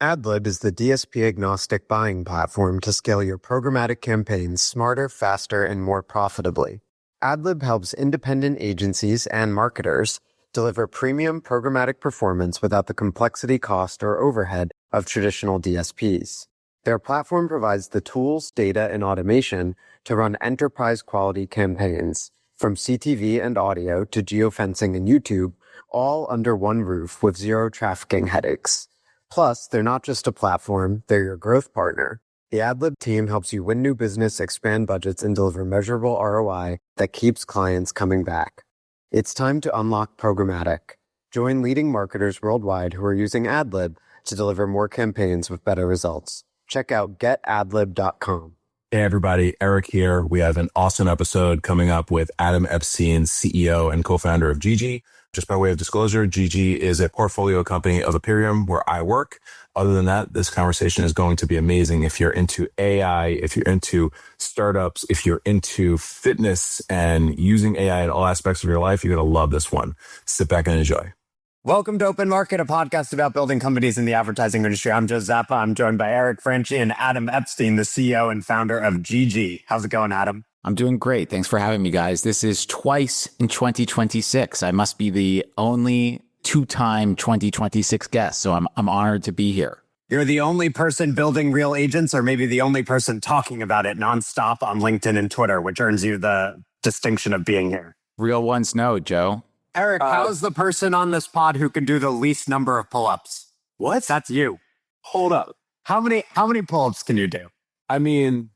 AdLib is the DSP-agnostic buying platform to scale your programmatic campaigns smarter, faster, and more profitably. AdLib helps independent agencies and marketers deliver premium programmatic performance without the complexity, cost, or overhead of traditional DSPs. Their platform provides the tools, data, and automation to run enterprise-quality campaigns, from CTV and audio to geofencing and YouTube, all under one roof with zero trafficking headaches. Plus, they're not just a platform, they're your growth partner. The AdLib team helps you win new business, expand budgets, and deliver measurable ROI that keeps clients coming back. It's time to unlock programmatic. Join leading marketers worldwide who are using AdLib to deliver more campaigns with better results. Check out getadlib.com. Hey everybody, Eric here. We have an awesome episode coming up with Adam Epstein, CEO and co-founder of Gigi. Just by way of disclosure, Gigi is a portfolio company of Imperium where I work. Other than that, this conversation is going to be amazing. If you're into AI, if you're into startups, if you're into fitness and using AI in all aspects of your life, you're going to love this one. Sit back and enjoy. Welcome to Open Market, a podcast about building companies in the advertising industry. I'm Joe Zappa. I'm joined by Eric Franchi and Adam Epstein, the CEO and founder of Gigi. How's it going, Adam? I'm doing great. Thanks for having me, guys. This is twice in 2026. I must be the only two-time 2026 guest, so I'm honored to be here. You're the only person building real agents, or maybe the only person talking about it nonstop on LinkedIn and Twitter, which earns you the distinction of being here. Real ones know, Joe. Eric, how's the person on this pod who can do the least number of pull-ups? What? That's you. Hold up. How many pull-ups can you do? I mean,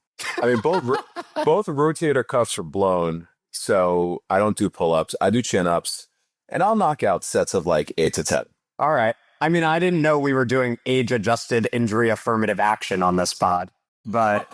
both rotator cuffs are blown, so I don't do pull-ups. I do chin-ups, and I'll knock out sets of like 8 to 10. All right. I mean, I didn't know we were doing age-adjusted injury affirmative action on this pod, but...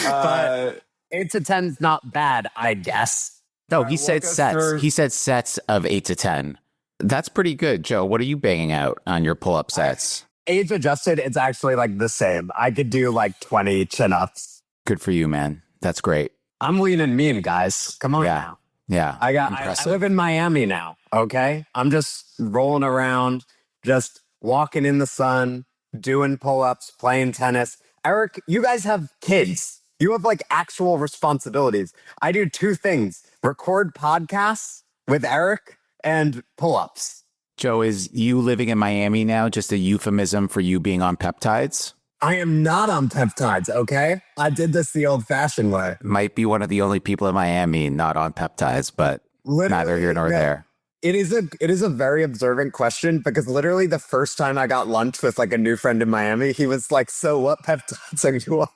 but 8 to 10 is not bad, I guess. No, he said sets. He said sets of 8 to 10. That's pretty good, Joe. What are you banging out on your pull-up sets? Age adjusted, it's actually like the same. I could do like 20 chin-ups. Good for you, man. That's great. I'm lean and mean, guys. Come on now. Yeah. I live in Miami now, okay? I'm just rolling around, just walking in the sun, doing pull-ups, playing tennis. Eric, you guys have kids. You have like actual responsibilities. I do two things: record podcasts with Eric and pull-ups. Joe, is you living in Miami now just a euphemism for you being on peptides? I am not on peptides, okay? I did this the old-fashioned way. Might be one of the only people in Miami not on peptides, but neither here nor there. It is a very observant question, because literally the first time I got lunch with like a new friend in Miami, he was like, "So what peptides are you on?"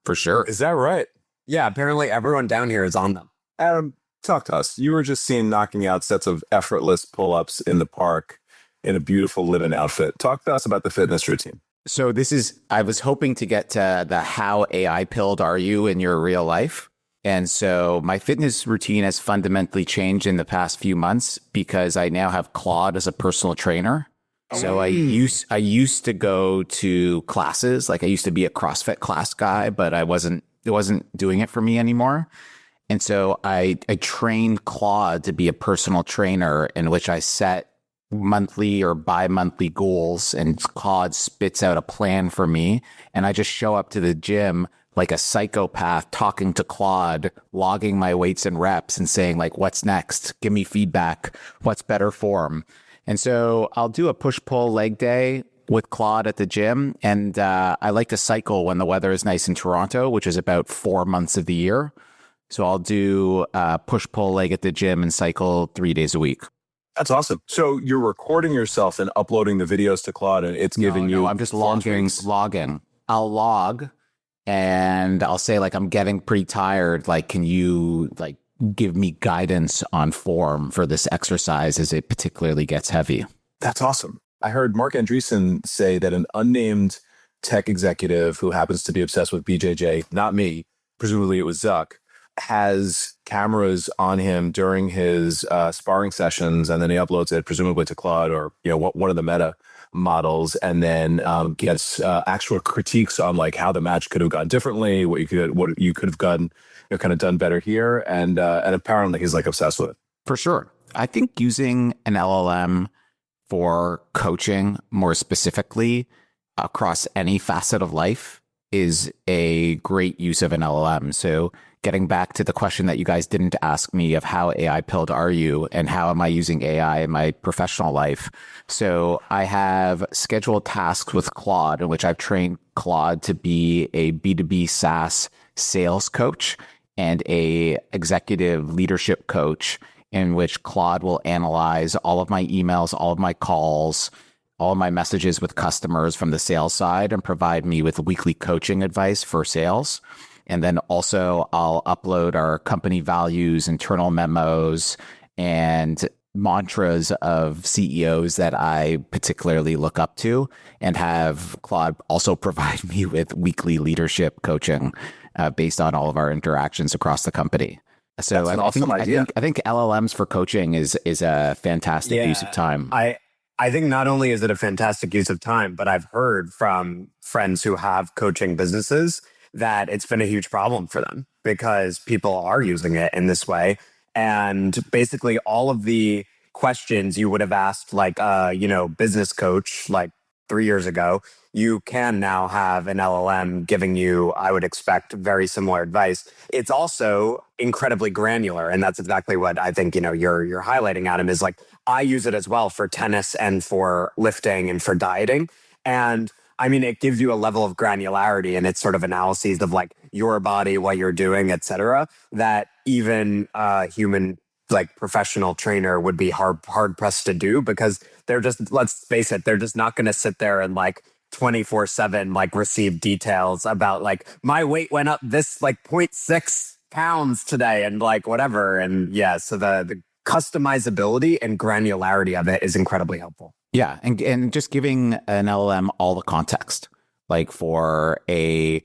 For sure. Is that right? Yeah, apparently everyone down here is on them. Adam, talk to us. You were just seen knocking out sets of effortless pull-ups in the park in a beautiful live-in outfit. Talk to us about the fitness routine. So I was hoping to get to the how AI pilled are you in your real life? And so my fitness routine has fundamentally changed in the past few months because I now have Claude as a personal trainer. So I used to go to classes, like I used to be a CrossFit class guy, but it wasn't doing it for me anymore. And so I trained Claude to be a personal trainer, in which I set monthly or bi-monthly goals, and Claude spits out a plan for me. And I just show up to the gym like a psychopath, talking to Claude, logging my weights and reps and saying like, what's next? Give me feedback. What's better form? And so I'll do a push-pull leg day with Claude at the gym. And I like to cycle when the weather is nice in Toronto, which is about 4 months of the year. So I'll do push-pull leg at the gym and cycle 3 days a week. That's awesome. So you're recording yourself and uploading the videos to Claude, and it's giving you... No, I'm just logging. I'll log and I'll say like, I'm getting pretty tired. Like, can you like give me guidance on form for this exercise as it particularly gets heavy? That's awesome. I heard Mark Andreessen say that an unnamed tech executive who happens to be obsessed with BJJ, not me, presumably it was Zuck, has cameras on him during his sparring sessions, and then he uploads it presumably to Claude or one of the meta models, and then gets actual critiques on like how the match could have gone differently, what you could have gotten, kind of done better here, and apparently he's like obsessed with it. For sure. I think using an LLM for coaching more specifically across any facet of life is a great use of an LLM. So getting back to the question that you guys didn't ask me of how AI pilled are you and how am I using AI in my professional life? So I have scheduled tasks with Claude in which I've trained Claude to be a B2B SaaS sales coach and a executive leadership coach in which Claude will analyze all of my emails, all of my calls, all of my messages with customers from the sales side and provide me with weekly coaching advice for sales. And then also I'll upload our company values, internal memos, and mantras of CEOs that I particularly look up to, and have Claude also provide me with weekly leadership coaching based on all of our interactions across the company. So That's an awesome idea. I think LLMs for coaching is a fantastic use of time. I think not only is it a fantastic use of time, but I've heard from friends who have coaching businesses that it's been a huge problem for them because people are using it in this way. And basically all of the questions you would have asked like business coach like 3 years ago, you can now have an LLM giving you, I would expect, very similar advice. It's also incredibly granular. And that's exactly what I think, you're highlighting, Adam, is like, I use it as well for tennis and for lifting and for dieting. And I mean, it gives you a level of granularity and it's sort of analyses of like your body, what you're doing, et cetera, that even a human like professional trainer would be hard pressed to do, because they're just, let's face it, they're just not going to sit there and like 24/7 like receive details about like my weight went up this like 0.6 pounds today and like whatever. And yeah, so the customizability and granularity of it is incredibly helpful. Yeah, and just giving an LLM all the context, like for a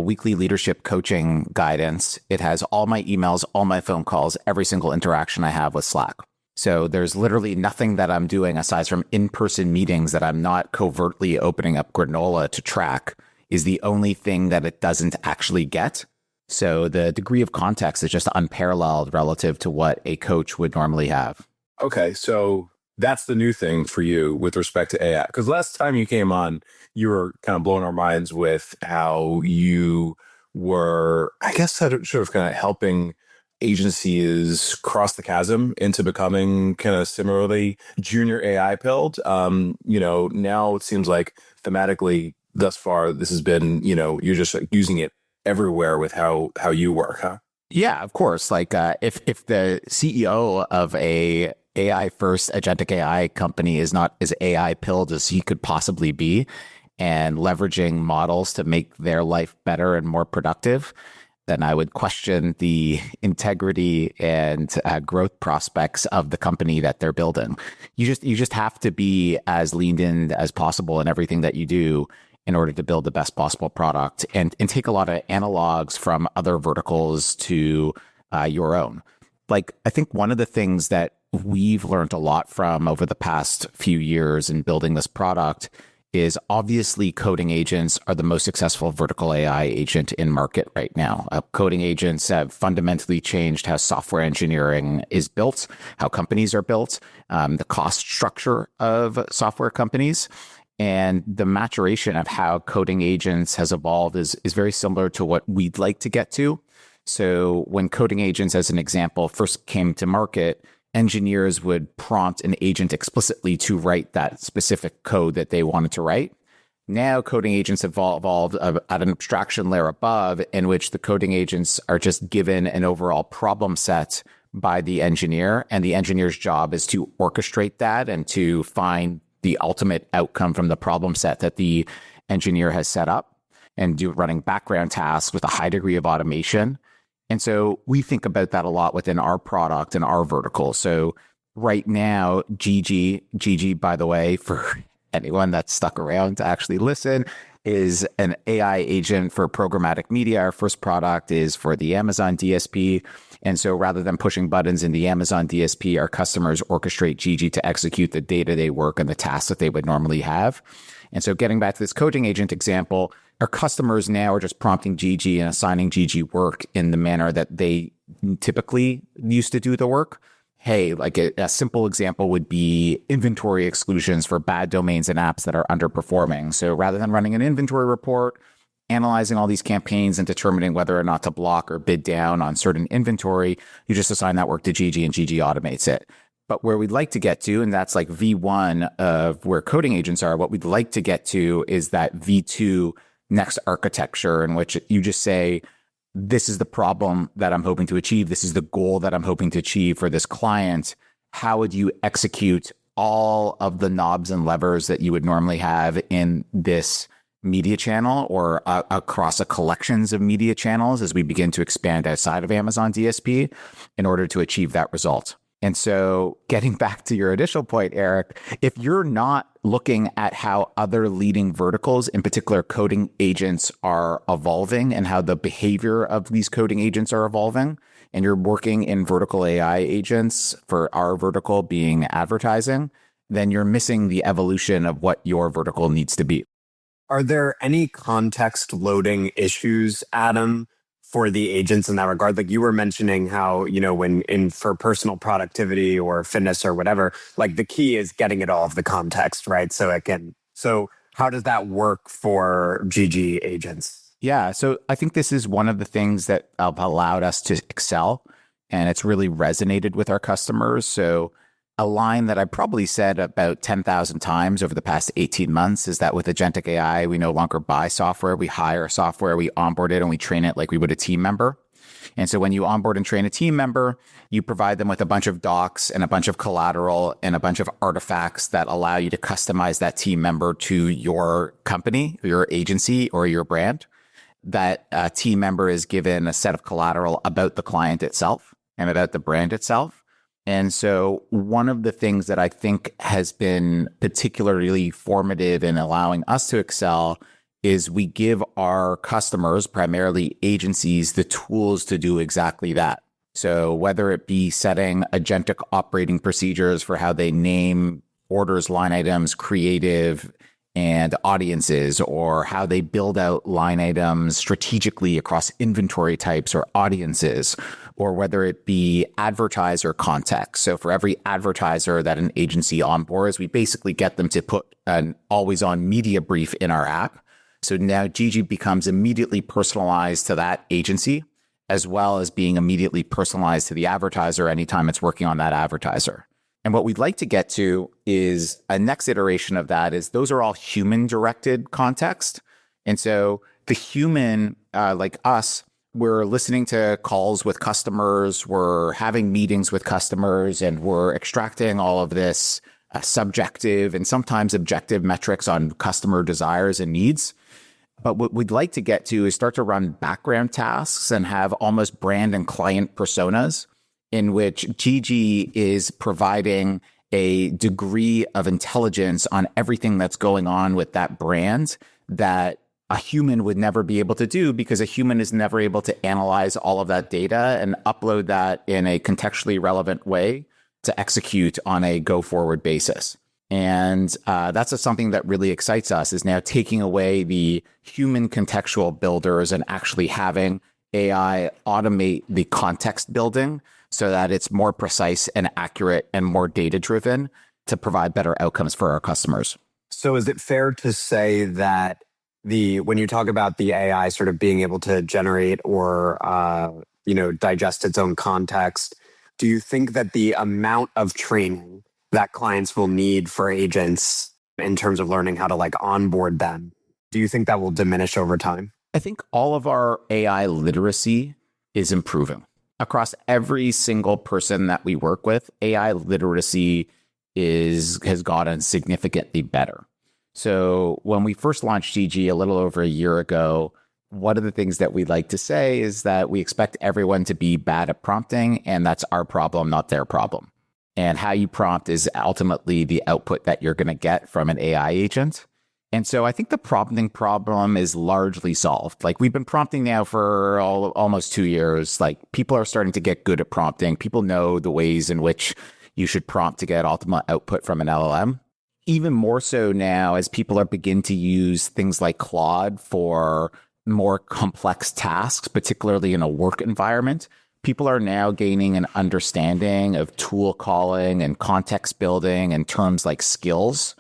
weekly leadership coaching guidance, it has all my emails, all my phone calls, every single interaction I have with Slack. So there's literally nothing that I'm doing aside from in-person meetings that I'm not covertly opening up granola to track is the only thing that it doesn't actually get. So the degree of context is just unparalleled relative to what a coach would normally have. Okay, so that's the new thing for you with respect to AI. Because last time you came on, you were kind of blowing our minds with how you were, I guess, sort of kind of helping agencies cross the chasm into becoming kind of similarly junior AI pilled. Now it seems like thematically thus far, this has been, you're just like using it everywhere with how you work, huh? Yeah, of course. Like if the CEO of a AI first agentic AI company is not as AI pilled as he could possibly be and leveraging models to make their life better and more productive, then I would question the integrity and growth prospects of the company that they're building. You just have to be as leaned in as possible in everything that you do in order to build the best possible product and take a lot of analogs from other verticals to your own. Like, I think one of the things that we've learned a lot from over the past few years in building this product is obviously coding agents are the most successful vertical AI agent in market right now. Coding agents have fundamentally changed how software engineering is built, how companies are built, the cost structure of software companies. And the maturation of how coding agents has evolved is very similar to what we'd like to get to. So when coding agents, as an example, first came to market, engineers would prompt an agent explicitly to write that specific code that they wanted to write. Now coding agents have evolved at an abstraction layer above, in which the coding agents are just given an overall problem set by the engineer, and the engineer's job is to orchestrate that and to find the ultimate outcome from the problem set that the engineer has set up, and do running background tasks with a high degree of automation. And so we think about that a lot within our product and our vertical. So right now, Gigi, by the way, for anyone that's stuck around to actually listen, is an AI agent for programmatic media. Our first product is for the Amazon DSP. And so rather than pushing buttons in the Amazon DSP, our customers orchestrate Gigi to execute the day-to-day work and the tasks that they would normally have. And so getting back to this coding agent example, our customers now are just prompting Gigi and assigning Gigi work in the manner that they typically used to do the work. hey, like a simple example would be inventory exclusions for bad domains and apps that are underperforming. So rather than running an inventory report, analyzing all these campaigns and determining whether or not to block or bid down on certain inventory, you just assign that work to Gigi and Gigi automates it. But where we'd like to get to, and that's like V1 of where coding agents are, what we'd like to get to is that V2 next architecture in which you just say, this is the problem that I'm hoping to achieve. This is the goal that I'm hoping to achieve for this client. How would you execute all of the knobs and levers that you would normally have in this media channel or across a collections of media channels as we begin to expand outside of Amazon DSP in order to achieve that result? And so getting back to your initial point, Eric, if you're not looking at how other leading verticals, in particular coding agents, are evolving and how the behavior of these coding agents are evolving, and you're working in vertical AI agents for our vertical being advertising, then you're missing the evolution of what your vertical needs to be. Are there any context loading issues, Adam, for the agents in that regard? Like you were mentioning how, for personal productivity or fitness or whatever, like the key is getting it all of the context, right? So how does that work for Gigi agents? Yeah. So I think this is one of the things that have allowed us to excel, and it's really resonated with our customers. So a line that I probably said about 10,000 times over the past 18 months is that with agentic AI, we no longer buy software, we hire software, we onboard it, and we train it like we would a team member. And so when you onboard and train a team member, you provide them with a bunch of docs and a bunch of collateral and a bunch of artifacts that allow you to customize that team member to your company, your agency, or your brand. That team member is given a set of collateral about the client itself and about the brand itself. And so one of the things that I think has been particularly formative in allowing us to excel is we give our customers, primarily agencies, the tools to do exactly that. So whether it be setting agentic operating procedures for how they name orders, line items, creative, and audiences, or how they build out line items strategically across inventory types or audiences, or whether it be advertiser context. So for every advertiser that an agency onboards, we basically get them to put an always-on media brief in our app. So now Gigi becomes immediately personalized to that agency, as well as being immediately personalized to the advertiser anytime it's working on that advertiser. And what we'd like to get to is a next iteration of that is those are all human-directed context. And so the human, like us, we're listening to calls with customers, we're having meetings with customers, and we're extracting all of this subjective and sometimes objective metrics on customer desires and needs. But what we'd like to get to is start to run background tasks and have almost brand and client personas in which Gigi is providing a degree of intelligence on everything that's going on with that brand that a human would never be able to do, because a human is never able to analyze all of that data and upload that in a contextually relevant way to execute on a go-forward basis. And that's something that really excites us, is now taking away the human contextual builders and actually having AI automate the context building so that it's more precise and accurate and more data-driven to provide better outcomes for our customers. So is it fair to say that when you talk about the AI sort of being able to generate or digest its own context, do you think that the amount of training that clients will need for agents in terms of learning how to onboard them, do you think that will diminish over time? I think all of our AI literacy is improving. Across every single person that we work with, AI literacy has gotten significantly better. So when we first launched Gigi a little over a year ago, one of the things that we'd like to say is that we expect everyone to be bad at prompting, and that's our problem, not their problem. And how you prompt is ultimately the output that you're going to get from an AI agent. And so I think the prompting problem is largely solved. We've been prompting now for almost 2 years. People are starting to get good at prompting. People know the ways in which you should prompt to get ultimate output from an LLM. Even more so now as people are beginning to use things like Claude for more complex tasks, particularly in a work environment, people are now gaining an understanding of tool calling and context building and terms like skills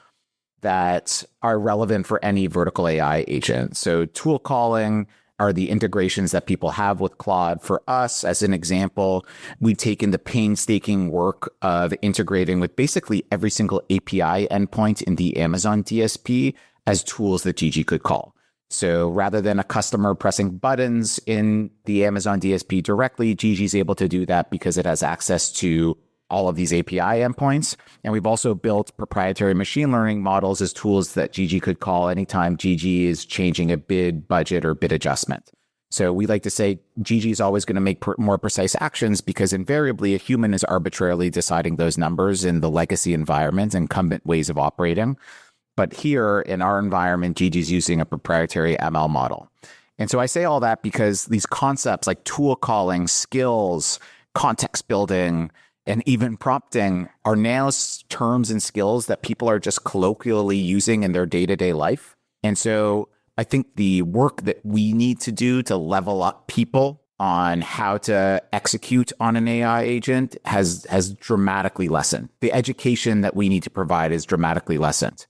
that are relevant for any vertical AI agent. So tool calling are the integrations that people have with Claude. For us, as an example, we've taken the painstaking work of integrating with basically every single API endpoint in the Amazon DSP as tools that Gigi could call. So rather than a customer pressing buttons in the Amazon DSP directly, Gigi's able to do that because it has access to all of these API endpoints. And we've also built proprietary machine learning models as tools that Gigi could call anytime Gigi is changing a bid budget or bid adjustment. So we like to say Gigi is always going to make more precise actions because invariably a human is arbitrarily deciding those numbers in the legacy environment, incumbent ways of operating. But here in our environment, Gigi's using a proprietary ML model. And so I say all that because these concepts like tool calling, skills, context building, and even prompting are now terms and skills that people are just colloquially using in their day-to-day life. And so I think the work that we need to do to level up people on how to execute on an AI agent has dramatically lessened. The education that we need to provide is dramatically lessened.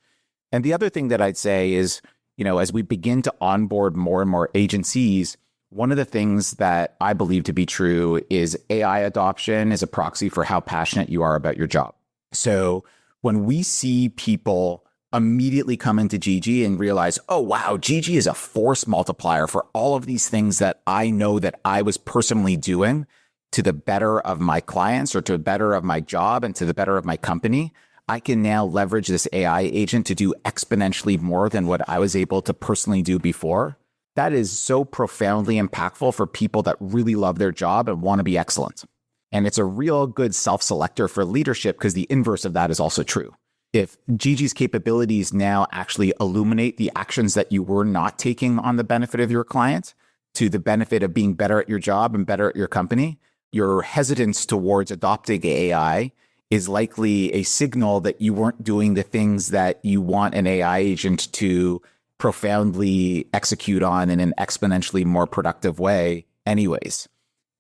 And the other thing that I'd say is, as we begin to onboard more and more agencies, one of the things that I believe to be true is AI adoption is a proxy for how passionate you are about your job. So when we see people immediately come into Gigi and realize, oh, wow, Gigi is a force multiplier for all of these things that I know that I was personally doing to the better of my clients or to the better of my job and to the better of my company, I can now leverage this AI agent to do exponentially more than what I was able to personally do before. That is so profoundly impactful for people that really love their job and want to be excellent. And it's a real good self-selector for leadership because the inverse of that is also true. If Gigi's capabilities now actually illuminate the actions that you were not taking on the benefit of your client to the benefit of being better at your job and better at your company, your hesitance towards adopting AI is likely a signal that you weren't doing the things that you want an AI agent to profoundly execute on in an exponentially more productive way anyways.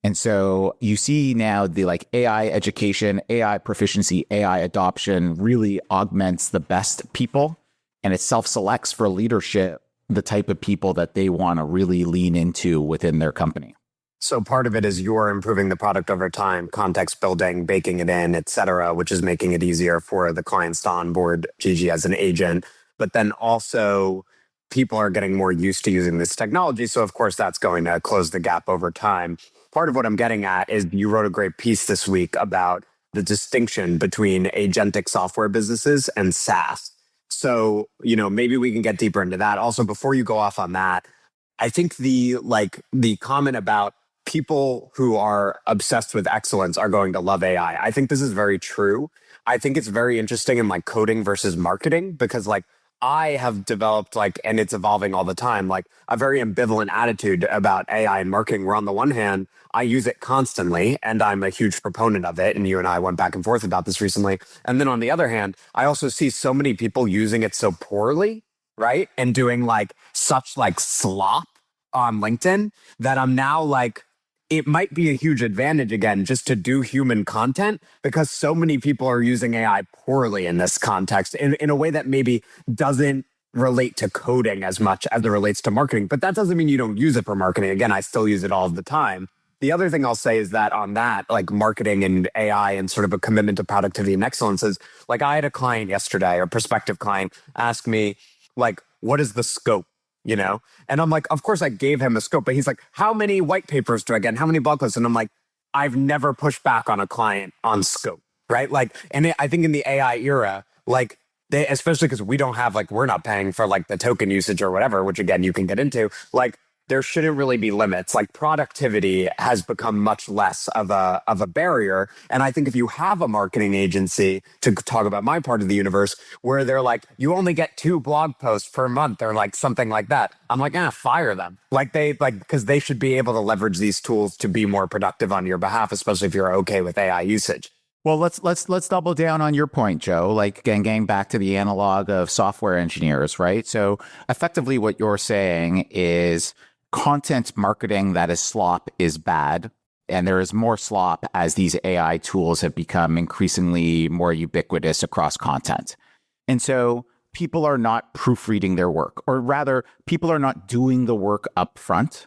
And so you see now the AI education, AI proficiency, AI adoption really augments the best people, and it self-selects for leadership the type of people that they want to really lean into within their company. So part of it is you're improving the product over time, context building, baking it in, et cetera, which is making it easier for the clients to onboard Gigi as an agent. But then also people are getting more used to using this technology. So of course, that's going to close the gap over time. Part of what I'm getting at is you wrote a great piece this week about the distinction between agentic software businesses and SaaS. So, maybe we can get deeper into that. Also, before you go off on that, I think the comment about people who are obsessed with excellence are going to love AI. I think this is very true. I think it's very interesting in coding versus marketing because I have developed and it's evolving all the time, a very ambivalent attitude about AI and marketing, where on the one hand, I use it constantly and I'm a huge proponent of it. And you and I went back and forth about this recently. And then on the other hand, I also see so many people using it so poorly, right? And doing such slop on LinkedIn that I'm now it might be a huge advantage again just to do human content because so many people are using AI poorly in this context in a way that maybe doesn't relate to coding as much as it relates to marketing. But that doesn't mean you don't use it for marketing. Again, I still use it all the time. The other thing I'll say is that on that, marketing and AI and sort of a commitment to productivity and excellence is I had a client yesterday, or prospective client, ask me what is the scope? And I'm of course I gave him a scope, but he's like, how many white papers do I get? How many blog posts? And I'm like, I've never pushed back on a client on scope, right? I think in the AI era, they, especially because we don't have, we're not paying for the token usage or whatever, which again, you can get into, there shouldn't really be limits. Productivity has become much less of a barrier. And I think if you have a marketing agency, to talk about my part of the universe, where they're you only get 2 blog posts per month or something like that, I'm fire them. Because they should be able to leverage these tools to be more productive on your behalf, especially if you're okay with AI usage. Well, let's double down on your point, Joe. Getting back to the analog of software engineers, right? So effectively what you're saying is content marketing that is slop is bad, And there is more slop as these AI tools have become increasingly more ubiquitous across content. And so people are not proofreading their work, or rather, people are not doing the work up front,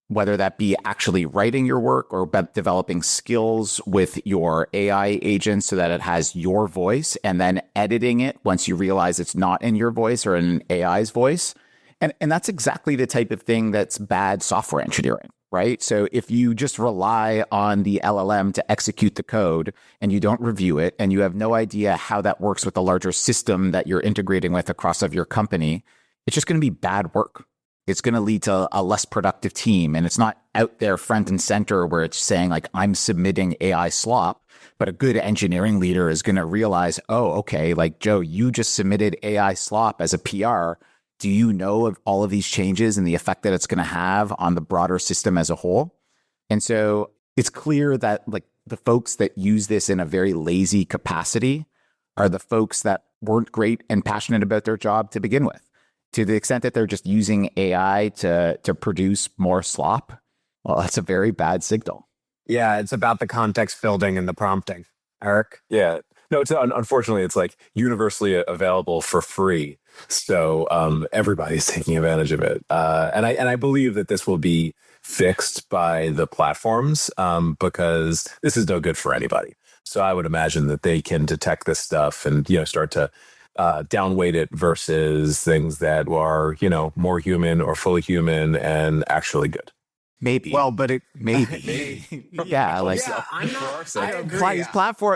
whether that be actually writing your work or developing skills with your AI agent so that it has your voice, and then editing it once you realize it's not in your voice or in an AI's voice. And that's exactly the type of thing that's bad software engineering, right? So if you just rely on the LLM to execute the code and you don't review it and you have no idea how that works with the larger system that you're integrating with across of your company, it's just going to be bad work. It's going to lead to a less productive team. And it's not out there front and center where it's saying like, I'm submitting AI slop, but a good engineering leader is going to realize, oh, okay, like Joe, you just submitted AI slop as a PR. Do you know of all of these changes and the effect that it's going to have on the broader system as a whole? And so it's clear that like the folks that use this in a very lazy capacity are the folks that weren't great and passionate about their job to begin with. To the extent that they're just using AI to produce more slop, well, that's a very bad signal. Yeah, it's about the context building and the prompting. Eric? Yeah. No, it's unfortunately, it's like universally available for free. So everybody's taking advantage of it. And I believe that this will be fixed by the platforms because this is no good for anybody. So I would imagine that they can detect this stuff and, start to downweight it versus things that are, more human or fully human and actually good. Maybe. Well, but it maybe. Yeah, like I'm not. I agree.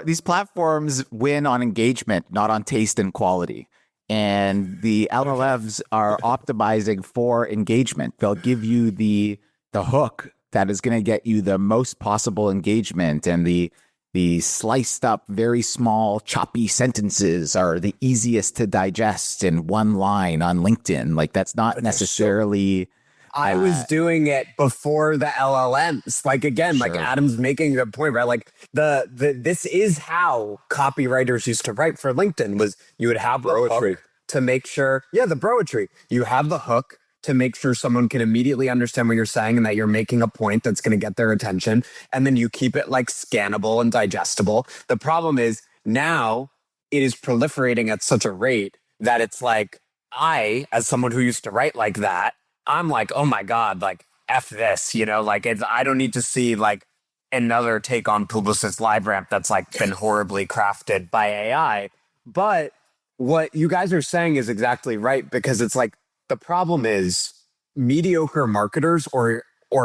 these platforms win on engagement, not on taste and quality. And the LLMs are optimizing for engagement. They'll give you the hook that is going to get you the most possible engagement, and the sliced up, very small, choppy sentences are the easiest to digest in one line on LinkedIn. Like that's not necessarily. I was doing it before the LLMs. Like again, Sure. like Adam's making a point, right? Like this is how copywriters used to write for LinkedIn. Was you would have the hook to make sure, the broetry. You have the hook to make sure someone can immediately understand what you're saying and that you're making a point that's going to get their attention. And then you keep it like scannable and digestible. The problem is now it is proliferating at such a rate that it's like I, as someone who used to write like that, I'm like, oh my God, like F this, like I don't need to see like another take on Publicis LiveRamp that's like been horribly crafted by AI. But what you guys are saying is exactly right, because it's like the problem is mediocre marketers or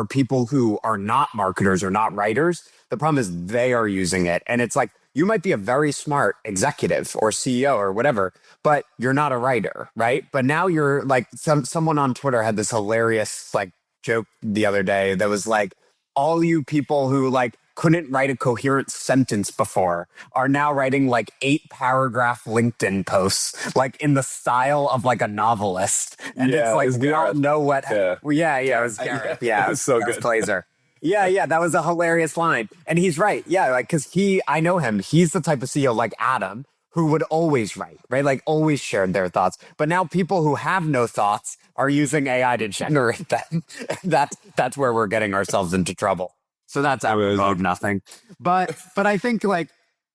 people who are not marketers or not writers. The problem is they are using it. And it's like, you might be a very smart executive or CEO or whatever, but you're not a writer, right? But now you're like, someone on Twitter had this hilarious like joke the other day that was like, all you people who like couldn't write a coherent sentence before are now writing like 8-paragraph LinkedIn posts, like in the style of like a novelist. And it's like, we all know what. Yeah, it was Gareth. Yeah, it was so good. Glazer. Yeah, that was a hilarious line. And he's right. Yeah, like, because I know him. He's the type of CEO like Adam who would always write, right? Like always shared their thoughts. But now people who have no thoughts are using AI to generate them. That's where we're getting ourselves into trouble. So that's about nothing. But I think like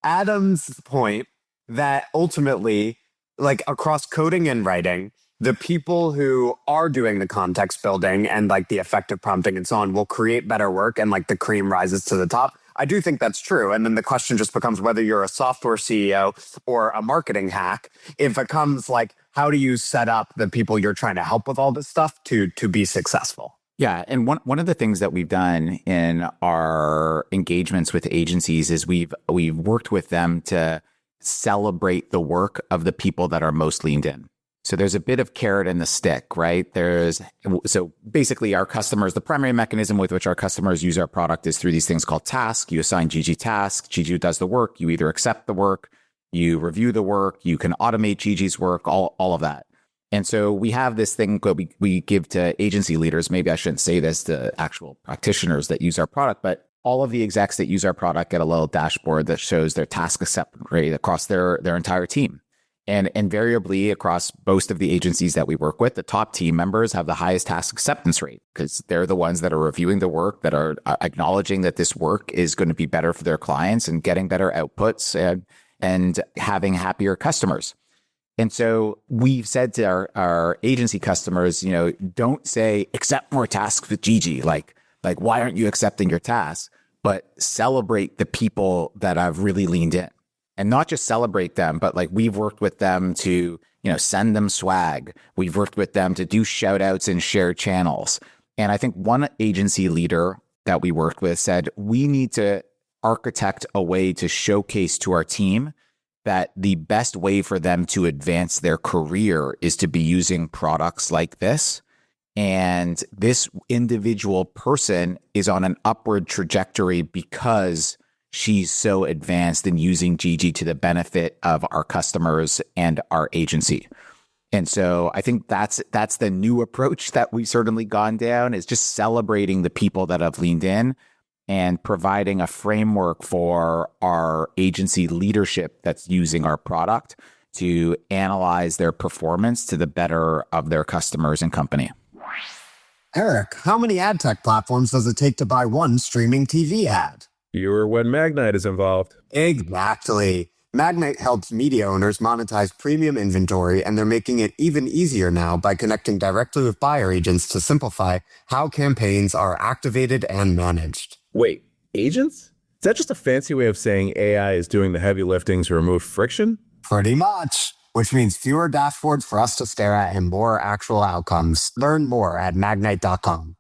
Adam's point that ultimately, like across coding and writing, the people who are doing the context building and like the effective prompting and so on will create better work, and like the cream rises to the top. I do think that's true. And then the question just becomes whether you're a software CEO or a marketing hack. It becomes like, how do you set up the people you're trying to help with all this stuff to be successful? Yeah. And one of the things that we've done in our engagements with agencies is we've worked with them to celebrate the work of the people that are most leaned in. So there's a bit of carrot and the stick, right? So basically our customers, the primary mechanism with which our customers use our product is through these things called tasks. You assign Gigi tasks, Gigi does the work, you either accept the work, you review the work, you can automate Gigi's work, all of that. And so we have this thing that we give to agency leaders. Maybe I shouldn't say this to actual practitioners that use our product, but all of the execs that use our product get a little dashboard that shows their task acceptance rate across their entire team. And invariably, across most of the agencies that we work with, the top team members have the highest task acceptance rate because they're the ones that are reviewing the work, that are acknowledging that this work is going to be better for their clients and getting better outputs and having happier customers. And so we've said to our agency customers, don't say, accept more tasks with Gigi. Like, why aren't you accepting your tasks? But celebrate the people that have really leaned in. And not just celebrate them, but like we've worked with them to, send them swag. We've worked with them to do shout outs in shared channels. And I think one agency leader that we worked with said, we need to architect a way to showcase to our team that the best way for them to advance their career is to be using products like this. And this individual person is on an upward trajectory because she's so advanced in using Gigi to the benefit of our customers and our agency. And so I think that's the new approach that we've certainly gone down, is just celebrating the people that have leaned in and providing a framework for our agency leadership that's using our product to analyze their performance to the better of their customers and company. Eric, how many ad tech platforms does it take to buy one streaming TV ad? Fewer when Magnite is involved. Exactly. Magnite helps media owners monetize premium inventory, and they're making it even easier now by connecting directly with buyer agents to simplify how campaigns are activated and managed. Wait, agents? Is that just a fancy way of saying AI is doing the heavy lifting to remove friction? Pretty much, which means fewer dashboards for us to stare at and more actual outcomes. Learn more at magnite.com.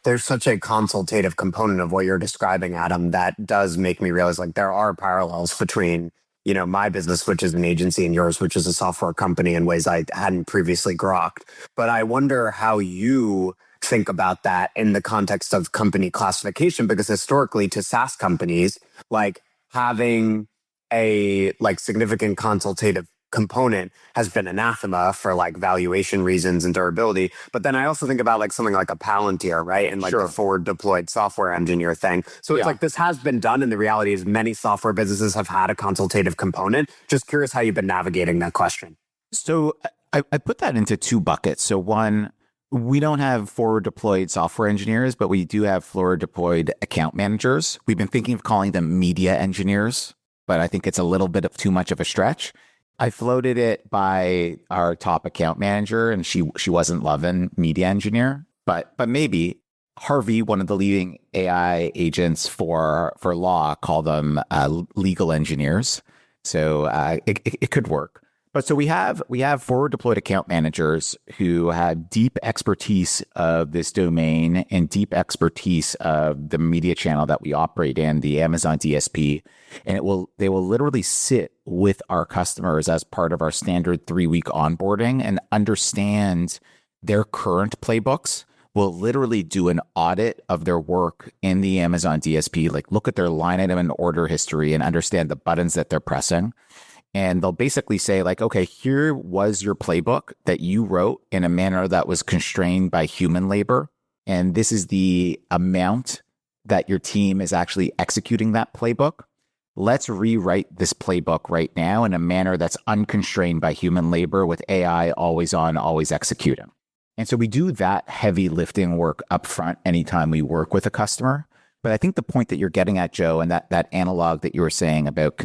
There's such a consultative component of what you're describing, Adam, that does make me realize like there are parallels between, my business, which is an agency, and yours, which is a software company, in ways I hadn't previously grokked. But I wonder how you think about that in the context of company classification, because historically to SaaS companies, like having a significant consultative component has been anathema for valuation reasons and durability. But then I also think about something like a Palantir, right? And the forward deployed software engineer thing. So it's this has been done, and the reality is many software businesses have had a consultative component. Just curious how you've been navigating that question. So I put that into two buckets. So one, we don't have forward deployed software engineers, but we do have forward deployed account managers. We've been thinking of calling them media engineers, but I think it's a little bit of too much of a stretch. I floated it by our top account manager, and she wasn't loving media engineer, but maybe Harvey, one of the leading AI agents for law, called them legal engineers. So it could work. But so we have forward deployed account managers who have deep expertise of this domain and deep expertise of the media channel that we operate in, the Amazon DSP. And they will literally sit with our customers as part of our standard 3-week onboarding and understand their current playbooks. We'll literally do an audit of their work in the Amazon DSP, look at their line item and order history and understand the buttons that they're pressing. And they'll basically say okay, here was your playbook that you wrote in a manner that was constrained by human labor. And this is the amount that your team is actually executing that playbook. Let's rewrite this playbook right now in a manner that's unconstrained by human labor with AI always on, always executing. And so we do that heavy lifting work upfront anytime we work with a customer. But I think the point that you're getting at, Joe, and that analog that you were saying about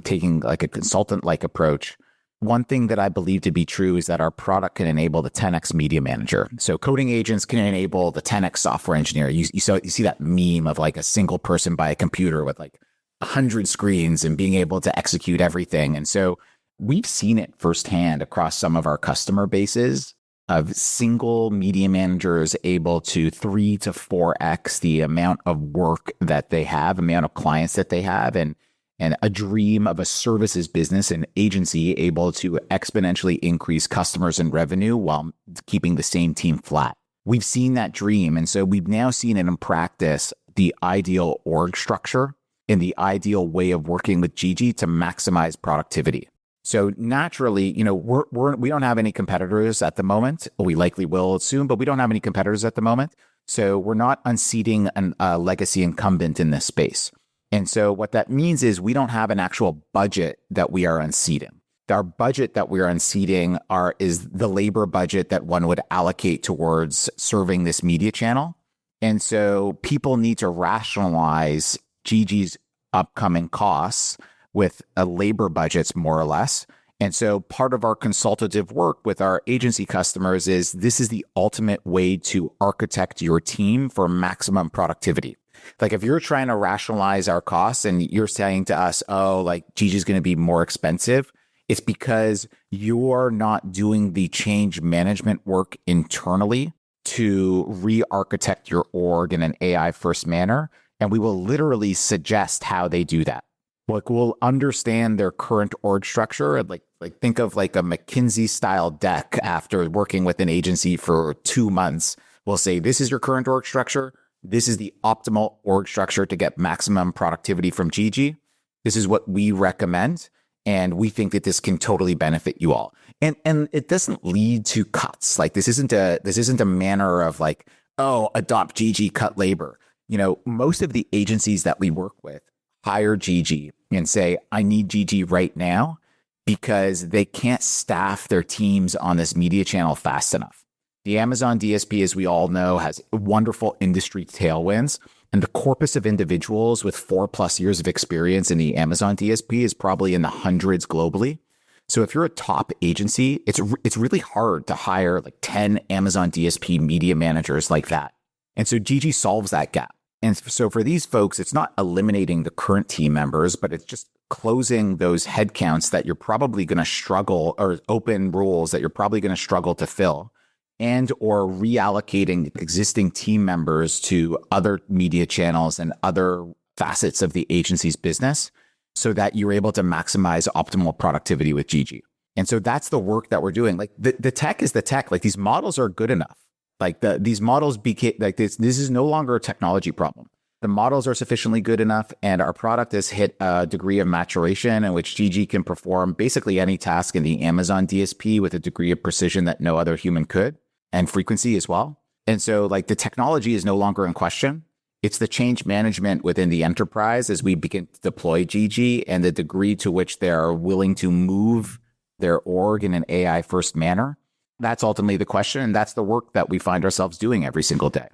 taking a consultant-like approach, one thing that I believe to be true is that our product can enable the 10x media manager. So coding agents can enable the 10x software engineer. You see that meme of a single person by a computer with 100 screens and being able to execute everything. And so we've seen it firsthand across some of our customer bases of single media managers able to 3 to 4x the amount of work that they have, amount of clients that they have, and a dream of a services business and agency able to exponentially increase customers and revenue while keeping the same team flat. We've seen that dream. And so we've now seen it in practice, the ideal org structure and the ideal way of working with Gigi to maximize productivity. So naturally, we don't have any competitors at the moment. We likely will soon, but we don't have any competitors at the moment. So we're not unseating a legacy incumbent in this space. And so what that means is we don't have an actual budget that we are unseating. our budget that we're unseating is the labor budget that one would allocate towards serving this media channel. And so people need to rationalize Gigi's upcoming costs with labor budgets, more or less. And so part of our consultative work with our agency customers is this is the ultimate way to architect your team for maximum productivity. Like if you're trying to rationalize our costs and you're saying to us, oh, like Gigi's going to be more expensive, it's because you're not doing the change management work internally to re-architect your org in an AI first manner. And we will literally suggest how they do that. Like we'll understand their current org structure and like think of like a McKinsey style deck after working with an agency for 2 months. We'll say, this is your current org structure. This is the optimal org structure to get maximum productivity from Gigi. This is what we recommend. And we think that this can totally benefit you all. And it doesn't lead to cuts. Like this isn't a manner of like, oh, adopt Gigi, cut labor. You know, most of the agencies that we work with hire Gigi and say, I need Gigi right now because they can't staff their teams on this media channel fast enough. The Amazon DSP, as we all know, has wonderful industry tailwinds. And the corpus of individuals with 4+ years of experience in the Amazon DSP is probably in the hundreds globally. So if you're a top agency, it's really hard to hire like 10 Amazon DSP media managers like that. And so Gigi solves that gap. And so for these folks, it's not eliminating the current team members, but it's just closing those headcounts that you're probably going to struggle, or open roles that you're probably going to struggle to fill, and or reallocating existing team members to other media channels and other facets of the agency's business so that you're able to maximize optimal productivity with Gigi. And so that's the work that we're doing. Like the tech is the tech. Like these models are good enough. Like these models became like this is no longer a technology problem. The models are sufficiently good enough, and our product has hit a degree of maturation in which Gigi can perform basically any task in the Amazon DSP with a degree of precision that no other human could, and frequency as well. And so like the technology is no longer in question. It's the change management within the enterprise as we begin to deploy Gigi and the degree to which they're willing to move their org in an AI first manner. That's ultimately the question. And that's the work that we find ourselves doing every single day.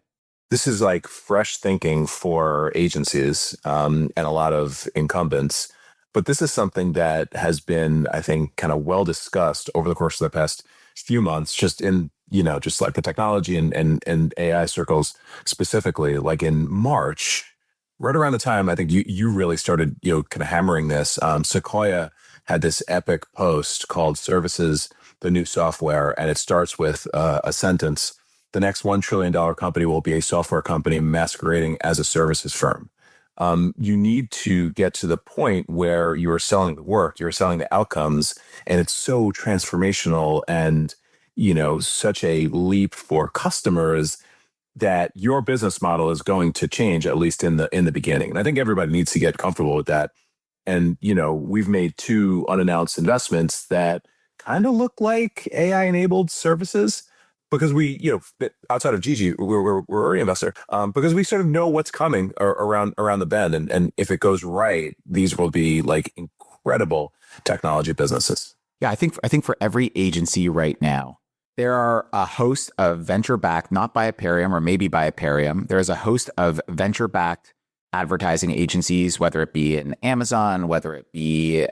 This is like fresh thinking for agencies and a lot of incumbents. But this is something that has been, I think, kind of well discussed over the course of the past few months, just in, just like the technology and AI circles specifically. Like in March, right around the time I think you really started, kind of hammering this, Sequoia had this epic post called Services, the New Software. And it starts with a sentence: the next $1 trillion company will be a software company masquerading as a services firm. You need to get to the point where you are selling the work, you're selling the outcomes, and it's so transformational and, such a leap for customers that your business model is going to change, at least in the beginning. And I think everybody needs to get comfortable with that. And, we've made 2 unannounced investments that kind of look like AI-enabled services because we, outside of Gigi, we're already an investor, because we sort of know what's coming around the bend. And if it goes right, these will be like incredible technology businesses. Yeah, I think for every agency right now, there are a host of venture-backed, not by Aperium or maybe by Aperium, there's a host of venture-backed advertising agencies, whether it be in Amazon, whether it be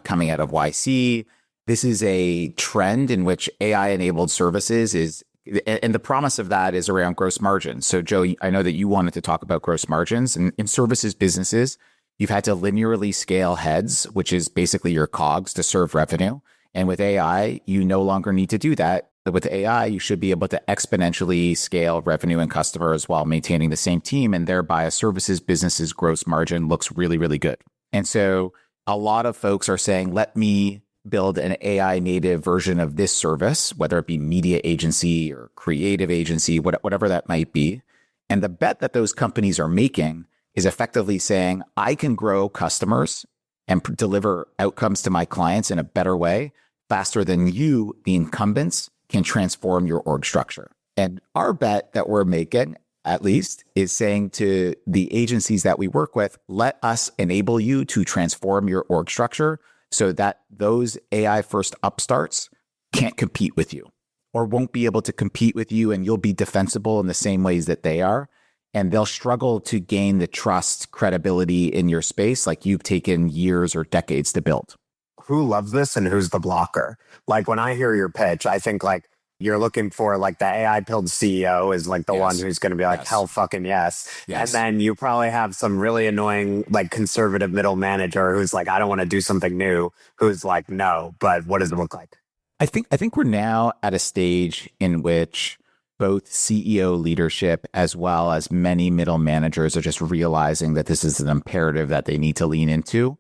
coming out of YC. This is a trend in which AI-enabled services is, and the promise of that is around gross margins. So Joe, I know that you wanted to talk about gross margins. And in services businesses, you've had to linearly scale heads, which is basically your COGS to serve revenue. And with AI, you no longer need to do that. But with AI, you should be able to exponentially scale revenue and customers while maintaining the same team. And thereby a services business's gross margin looks really, really good. And so a lot of folks are saying, let me build an AI native version of this service, whether it be media agency or creative agency, whatever that might be. And the bet that those companies are making is effectively saying, I can grow customers and deliver outcomes to my clients in a better way, faster than you, the incumbents, can transform your org structure. And our bet that we're making, at least, is saying to the agencies that we work with, let us enable you to transform your org structure so that those AI first upstarts can't compete with you or won't be able to compete with you, and you'll be defensible in the same ways that they are. And they'll struggle to gain the trust, credibility in your space like you've taken years or decades to build. Who loves this and who's the blocker? Like when I hear your pitch, I think like you're looking for like the AI pilled CEO is like the one who's going to be like, hell fucking yes. And then you probably have some really annoying, like conservative middle manager who's like, I don't want to do something new, who's like, no, but what does it look like? I think we're now at a stage in which both CEO leadership as well as many middle managers are just realizing that this is an imperative that they need to lean into.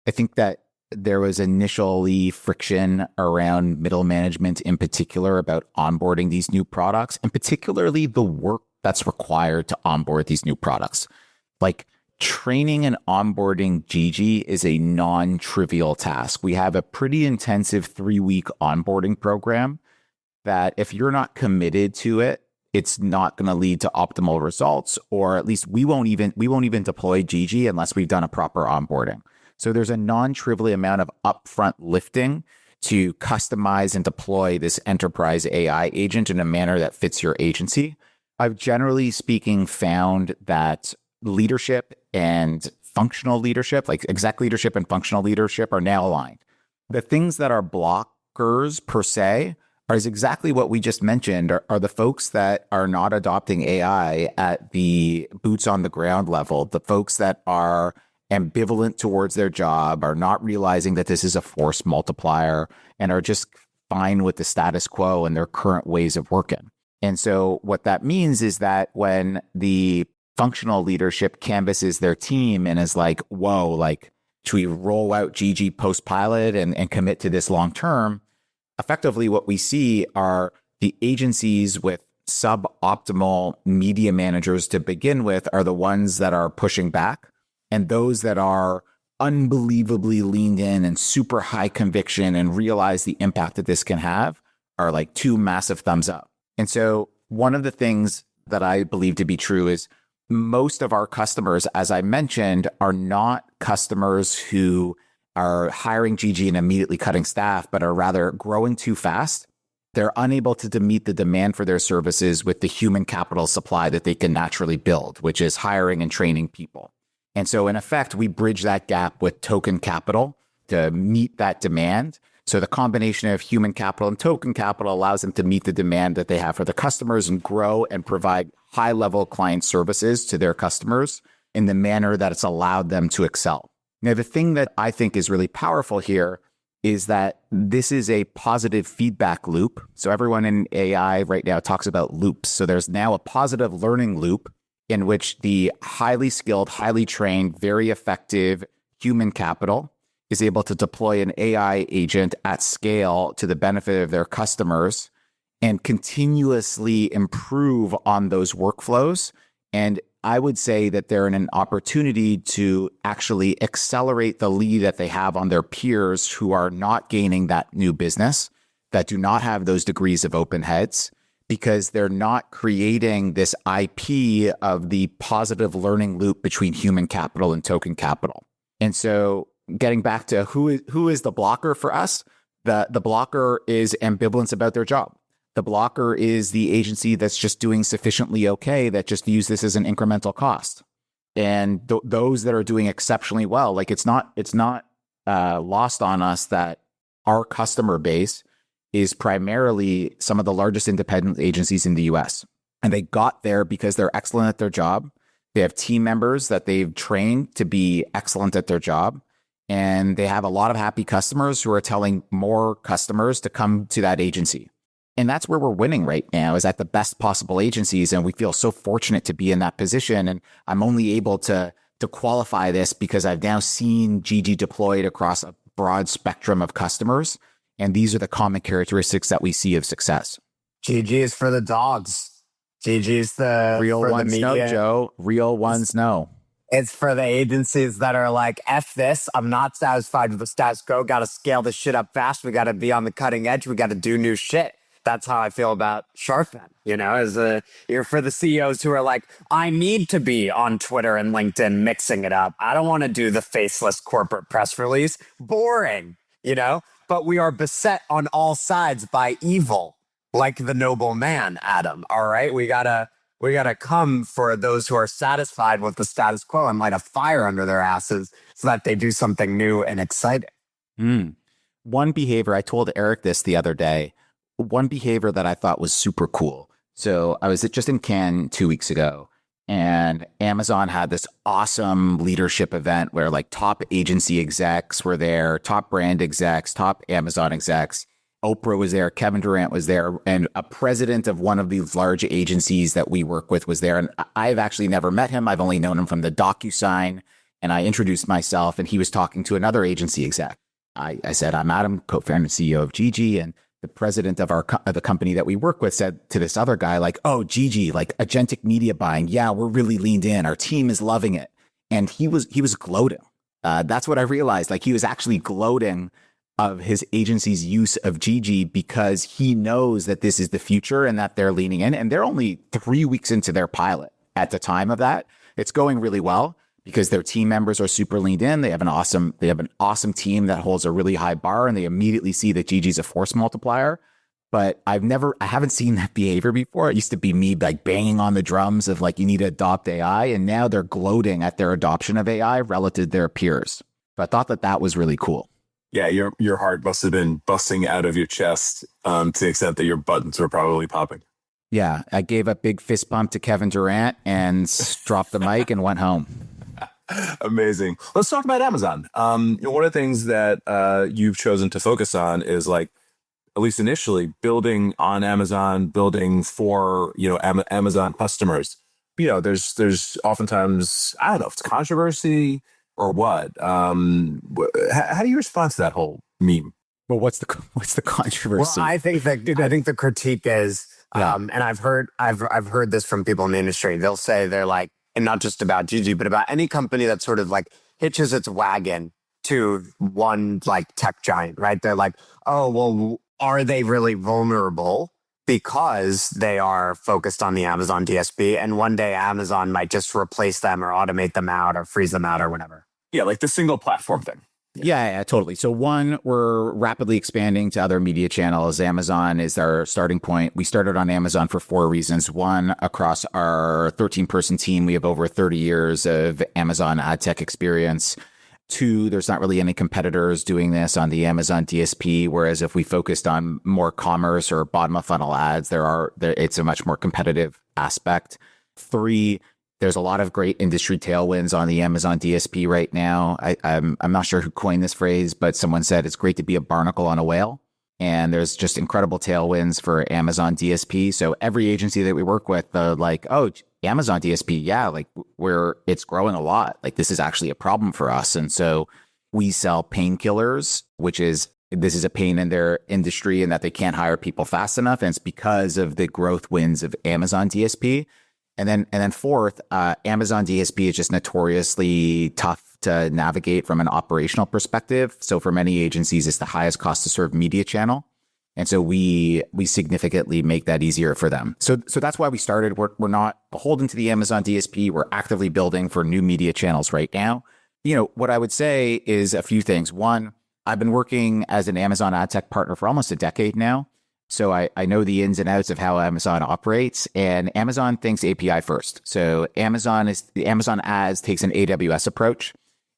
I think that there was initially friction around middle management in particular about onboarding these new products, and particularly the work that's required to onboard these new products. Like training and onboarding Gigi is a non-trivial task. We have a pretty intensive 3-week onboarding program that if you're not committed to it, it's not going to lead to optimal results, or at least we won't even deploy Gigi unless we've done a proper onboarding. So there's a non-trivial amount of upfront lifting to customize and deploy this enterprise AI agent in a manner that fits your agency. I've generally speaking found that leadership and functional leadership, like exec leadership and functional leadership, are now aligned. The things that are blockers per se are exactly what we just mentioned, are the folks that are not adopting AI at the boots on the ground level, the folks that are ambivalent towards their job, are not realizing that this is a force multiplier, and are just fine with the status quo and their current ways of working. And so what that means is that when the functional leadership canvasses their team and is like, whoa, like, should we roll out Gigi post-pilot and commit to this long term? Effectively, what we see are the agencies with suboptimal media managers to begin with are the ones that are pushing back. And those that are unbelievably leaned in and super high conviction and realize the impact that this can have are like 2 massive thumbs up. And so one of the things that I believe to be true is most of our customers, as I mentioned, are not customers who are hiring Gigi and immediately cutting staff, but are rather growing too fast. They're unable to meet the demand for their services with the human capital supply that they can naturally build, which is hiring and training people. And so in effect, we bridge that gap with token capital to meet that demand. So the combination of human capital and token capital allows them to meet the demand that they have for the customers and grow and provide high-level client services to their customers in the manner that it's allowed them to excel. Now, the thing that I think is really powerful here is that this is a positive feedback loop. So everyone in AI right now talks about loops. So there's now a positive learning loop in which the highly skilled, highly trained, very effective human capital is able to deploy an AI agent at scale to the benefit of their customers and continuously improve on those workflows. And I would say that they're in an opportunity to actually accelerate the lead that they have on their peers who are not gaining that new business, that do not have those degrees of open heads, because they're not creating this IP of the positive learning loop between human capital and token capital. And so getting back to who is the blocker for us, the blocker is ambivalence about their job. The blocker is the agency that's just doing sufficiently okay, that just use this as an incremental cost. And those that are doing exceptionally well, like it's not lost on us that our customer base is primarily some of the largest independent agencies in the US. And they got there because they're excellent at their job. They have team members that they've trained to be excellent at their job. And they have a lot of happy customers who are telling more customers to come to that agency. And that's where we're winning right now, is at the best possible agencies. And we feel so fortunate to be in that position. And I'm only able to qualify this because I've now seen Gigi deployed across a broad spectrum of customers. And these are the common characteristics that we see of success. Gigi is for the dogs. Gigi's the real ones know, Joe. Real ones know. It's for the agencies that are like, F this, I'm not satisfied with the status quo, got to scale this shit up fast. We got to be on the cutting edge. We got to do new shit. That's how I feel about Shark Fin, you're for the CEOs who are like, I need to be on Twitter and LinkedIn mixing it up. I don't want to do the faceless corporate press release. Boring, but we are beset on all sides by evil, like the noble man, Adam. All right. We gotta come for those who are satisfied with the status quo and light a fire under their asses so that they do something new and exciting. One behavior, I told Eric this the other day, one behavior that I thought was super cool. So I was just in Cannes 2 weeks ago, and Amazon had this awesome leadership event where like top agency execs were there, top brand execs, top Amazon execs. Oprah was there, Kevin Durant was there, and a president of one of these large agencies that we work with was there. And I've actually never met him. I've only known him from the DocuSign. And I introduced myself, and he was talking to another agency exec. I said, I'm Adam, co-founder and CEO of Gigi. And the president of the company that we work with said to this other guy, like, oh, Gigi, like agentic media buying. Yeah, we're really leaned in. Our team is loving it. And he was gloating. That's what I realized. Like he was actually gloating of his agency's use of Gigi because he knows that this is the future and that they're leaning in. And they're only 3 weeks into their pilot at the time of that. It's going really well because their team members are super leaned in. They have an awesome team that holds a really high bar, and they immediately see that Gigi's a force multiplier. But I haven't seen that behavior before. It used to be me like banging on the drums of like, you need to adopt AI. And now they're gloating at their adoption of AI relative to their peers. So I thought that was really cool. Yeah, your heart must have been busting out of your chest to the extent that your buttons were probably popping. Yeah, I gave a big fist bump to Kevin Durant and dropped the mic and went home. Amazing. Let's talk about Amazon. One of the things that you've chosen to focus on is like, at least initially, building on Amazon, building for Amazon customers. There's oftentimes, I don't know if it's controversy or what. How do you respond to that whole meme? Well, what's the controversy? Well, I think the critique is, and I've heard this from people in the industry. They'll say they're like, and not just about Gigi, but about any company that sort of like hitches its wagon to one like tech giant, right? They're like, oh, well, are they really vulnerable because they are focused on the Amazon DSP? And one day Amazon might just replace them or automate them out or freeze them out or whatever. Yeah, like the single platform thing. Yeah, totally. So one, we're rapidly expanding to other media channels. Amazon is our starting point. We started on Amazon for 4 reasons. One, across our 13-person team, we have over 30 years of Amazon ad tech experience. 2, there's not really any competitors doing this on the Amazon DSP, whereas if we focused on more commerce or bottom of funnel ads, it's a much more competitive aspect. 3, there's a lot of great industry tailwinds on the Amazon DSP right now. I'm not sure who coined this phrase, but someone said it's great to be a barnacle on a whale. And there's just incredible tailwinds for Amazon DSP. So every agency that we work with, like, oh, Amazon DSP, yeah, like it's growing a lot. Like this is actually a problem for us. And so we sell painkillers, this is a pain in their industry and that they can't hire people fast enough. And it's because of the growth winds of Amazon DSP. And then fourth, Amazon DSP is just notoriously tough to navigate from an operational perspective. So for many agencies, it's the highest cost to serve media channel. And so we significantly make that easier for them. So that's why we started. We're not beholden to the Amazon DSP. We're actively building for new media channels right now. What I would say is a few things. One, I've been working as an Amazon ad tech partner for almost a decade now. So I know the ins and outs of how Amazon operates, and Amazon thinks API first. So Amazon Ads takes an AWS approach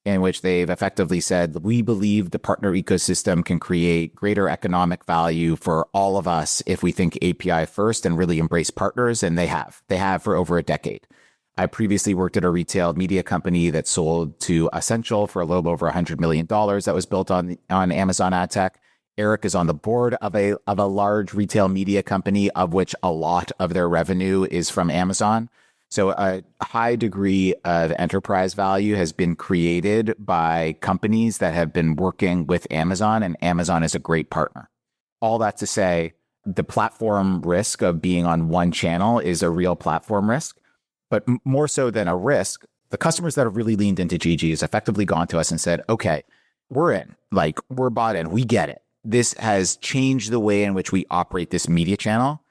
in which they've effectively said, we believe the partner ecosystem can create greater economic value for all of us if we think API first and really embrace partners. And they have for over a decade. I previously worked at a retail media company that sold to Essential for a little over $100 million that was built on Amazon ad tech. Eric is on the board of a large retail media company, of which a lot of their revenue is from Amazon. So a high degree of enterprise value has been created by companies that have been working with Amazon, and Amazon is a great partner. All that to say, the platform risk of being on one channel is a real platform risk, but more so than a risk, the customers that have really leaned into Gigi has effectively gone to us and said, okay, we're in, like we're bought in, we get it. this has changed the way in which we operate this media channel.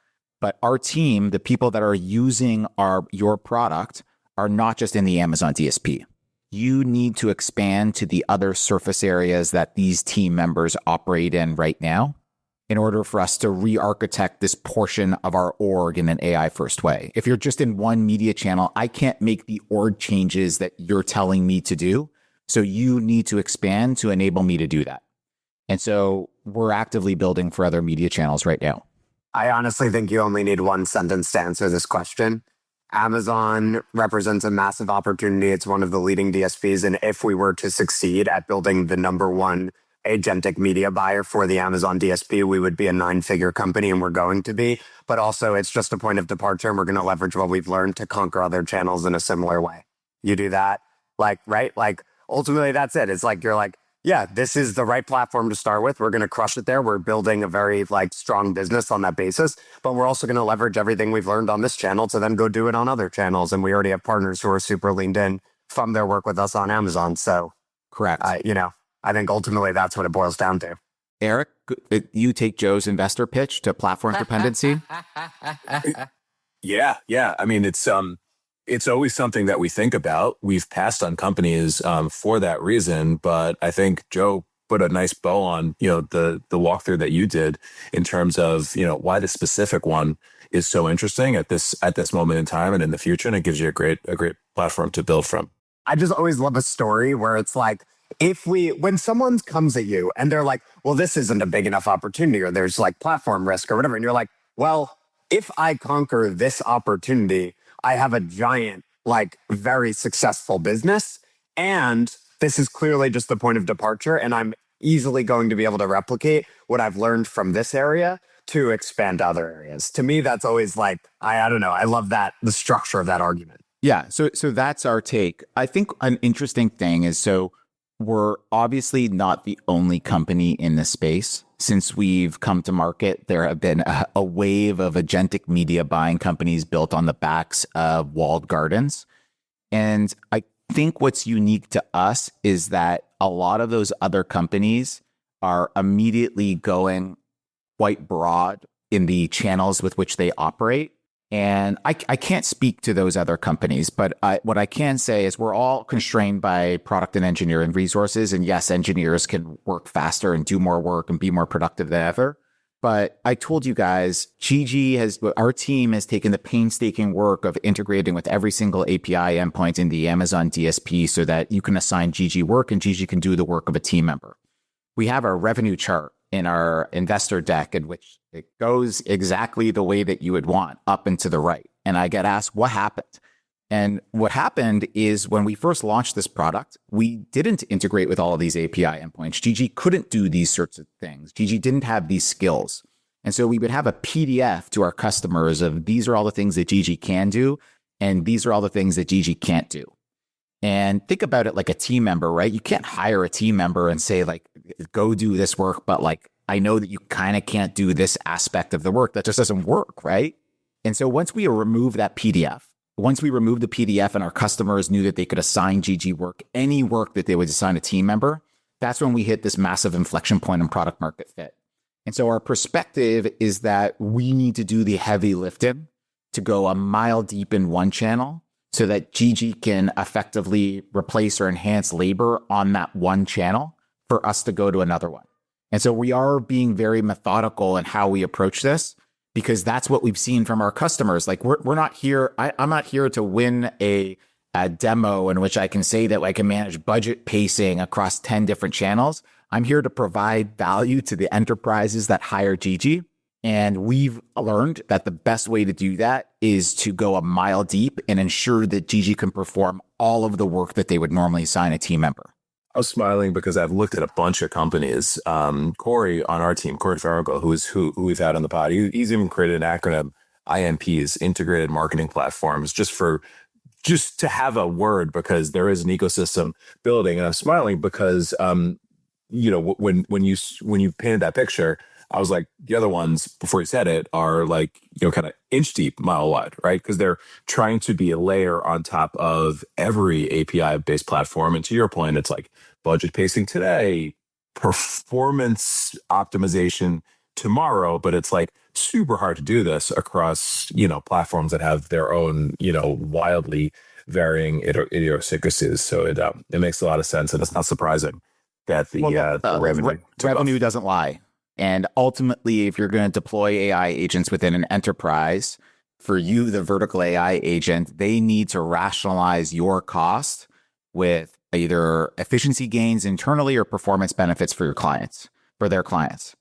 But our team, the people that are using your product, are not just in the Amazon DSP. You need to expand to the other surface areas that these team members operate in right now in order for us to re-architect this portion of our org in an AI-first way. If you're just in one media channel, I can't make the org changes that you're telling me to do. So you need to expand to enable me to do that. And so we're actively building for other media channels right now. I honestly think you only need one sentence to answer this question. Amazon represents a massive opportunity. It's one of the leading DSPs. And if we were to succeed at building the number one agentic media buyer for the Amazon DSP, we would be a 9-figure company, and we're going to be. But also, it's just a point of departure, and we're going to leverage what we've learned to conquer other channels in a similar way. You do that, right? Ultimately, that's it. It's like, you're like, yeah, this is the right platform to start with. We're going to crush it there. We're building a very strong business on that basis, but we're also going to leverage everything we've learned on this channel to then go do it on other channels. And we already have partners who are super leaned in from their work with us on Amazon. So, correct. I think ultimately that's what it boils down to. Eric, you take Joe's investor pitch to platform dependency. Yeah. I mean, it's always something that we think about. We've passed on companies for that reason, but I think Joe put a nice bow on the walkthrough that you did in terms of why this specific one is so interesting at this moment in time and in the future, and it gives you a great platform to build from. I just always love a story where it's like, when someone comes at you and they're like, well, this isn't a big enough opportunity, or there's platform risk or whatever, and you're like, well, if I conquer this opportunity, I have a giant, very successful business. And this is clearly just the point of departure. And I'm easily going to be able to replicate what I've learned from this area to expand to other areas. To me, that's always I don't know. I love the structure of that argument. Yeah. So that's our take. I think an interesting thing is, we're obviously not the only company in this space. Since we've come to market, there have been a wave of agentic media buying companies built on the backs of walled gardens. And I think what's unique to us is that a lot of those other companies are immediately going quite broad in the channels with which they operate. And I can't speak to those other companies, but what I can say is we're all constrained by product and engineering resources. And yes, engineers can work faster and do more work and be more productive than ever. But I told you guys, our team has taken the painstaking work of integrating with every single API endpoint in the Amazon DSP so that you can assign Gigi work and Gigi can do the work of a team member. We have our revenue chart in our investor deck in which it goes exactly the way that you would want, up and to the right. And I get asked, what happened? And what happened is when we first launched this product, we didn't integrate with all of these API endpoints. Gigi couldn't do these sorts of things. Gigi didn't have these skills. And so we would have a PDF to our customers of these are all the things that Gigi can do, and these are all the things that Gigi can't do. And think about it like a team member, right? You can't hire a team member and say go do this work, but I know that you kind of can't do this aspect of the work. That just doesn't work, right? And so once we remove the PDF and our customers knew that they could assign Gigi work, any work that they would assign a team member, that's when we hit this massive inflection point in product market fit. And so our perspective is that we need to do the heavy lifting to go a mile deep in one channel so that Gigi can effectively replace or enhance labor on that one channel for us to go to another one. And so we are being very methodical in how we approach this, because that's what we've seen from our customers. We're not here. I'm not here to win a demo in which I can say that I can manage budget pacing across 10 different channels. I'm here to provide value to the enterprises that hire Gigi. And we've learned that the best way to do that is to go a mile deep and ensure that Gigi can perform all of the work that they would normally assign a team member. I was smiling because I've looked at a bunch of companies. Corey on our team, Corey Farrago, who we've had on the pod, he's even created an acronym, IMPs, Integrated Marketing Platforms, just to have a word, because there is an ecosystem building. And I'm smiling because, when you painted that picture, I was like, the other ones before you said it are kind of inch deep, mile wide, right? Because they're trying to be a layer on top of every API based platform. And to your point, it's budget pacing today, performance optimization tomorrow, but it's like super hard to do this across, platforms that have their own, wildly varying idiosyncrasies. So it makes a lot of sense, and it's not surprising that the revenue revenue doesn't lie. And ultimately, if you're going to deploy AI agents within an enterprise, for you, the vertical AI agent, they need to rationalize your cost with either efficiency gains internally or performance benefits for their clients.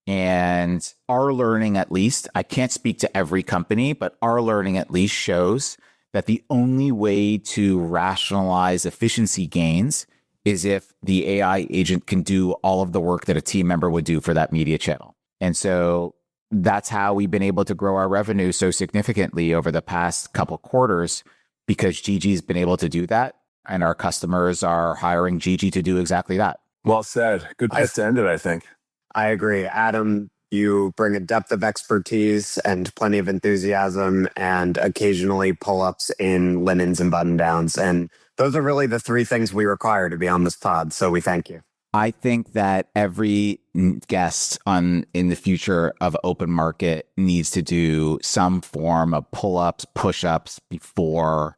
And our learning, at least, I can't speak to every company, but our learning at least shows that the only way to rationalize efficiency gains is if the AI agent can do all of the work that a team member would do for that media channel. And so that's how we've been able to grow our revenue so significantly over the past couple quarters, because Gigi's been able to do that. And our customers are hiring Gigi to do exactly that. Well said. Good place to end it, I think. I agree. Adam, you bring a depth of expertise and plenty of enthusiasm and occasionally pull-ups in linens and button-downs. And those are really the three things we require to be on this pod. So we thank you. I think that every guest in the future of open market needs to do some form of pull-ups, push-ups before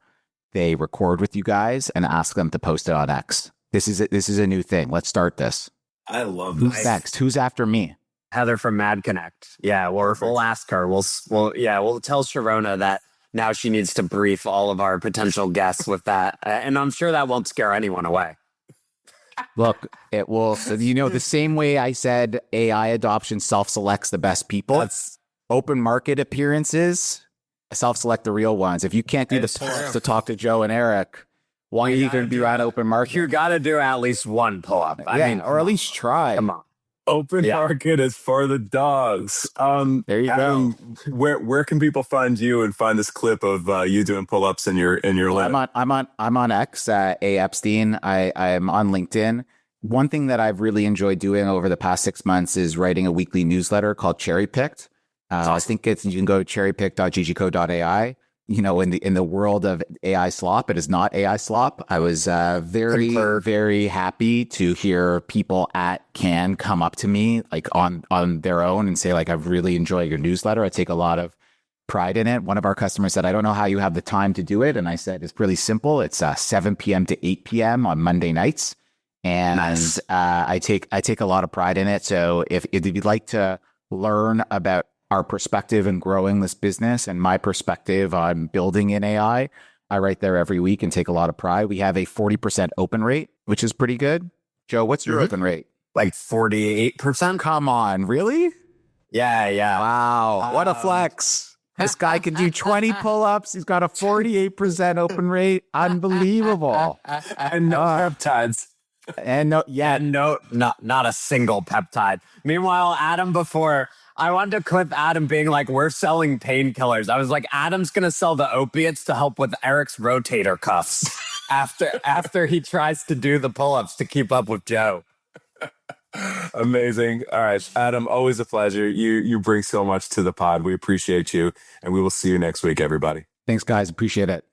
they record with you guys and ask them to post it on X. This is a new thing. Let's start this. I love this. Who's next? Who's after me? Heather from Mad Connect. Yeah, we'll ask her. We'll tell Sharona that now she needs to brief all of our potential guests with that. And I'm sure that won't scare anyone away. Look, it will. So, the same way I said AI adoption self-selects the best people. That's Open market appearances self-select the real ones. If you can't do the pull-ups to talk to Joe and Eric, why even be on open market? You got to do at least one pull-up. I mean, or at least try. come on. open market is for the dogs. There you Adam, go. Where can people find you and find this clip of you doing pull-ups in your limit? I'm on X, A Epstein. I'm on LinkedIn. One thing that I've really enjoyed doing over the past 6 months is writing a weekly newsletter called Cherry Picked. I think you can go to cherrypick.gigico.ai. In the world of AI slop, it is not AI slop. I was very happy to hear people at Cannes come up to me like on their own and say like, I've really enjoyed your newsletter. I take a lot of pride in it. One of our customers said, I don't know how you have the time to do it. And I said, it's really simple. It's 7 p.m. to 8 p.m. on Monday nights. And nice. I take a lot of pride in it. So if you'd like to learn about our perspective in growing this business and my perspective on building in AI, I write there every week and take a lot of pride. We have a 40% open rate, which is pretty good. Joe, what's your open rate? Like 48%? Come on, really? Yeah. Wow, what a flex. This guy can do 20 pull-ups. He's got a 48% open rate. Unbelievable. And no peptides. And not a single peptide. Meanwhile, Adam before... I wanted to clip Adam being like, we're selling painkillers. I was like, Adam's going to sell the opiates to help with Eric's rotator cuffs after he tries to do the pull-ups to keep up with Joe. Amazing. All right, Adam, always a pleasure. You bring so much to the pod. We appreciate you, and we will see you next week, everybody. Thanks, guys. Appreciate it.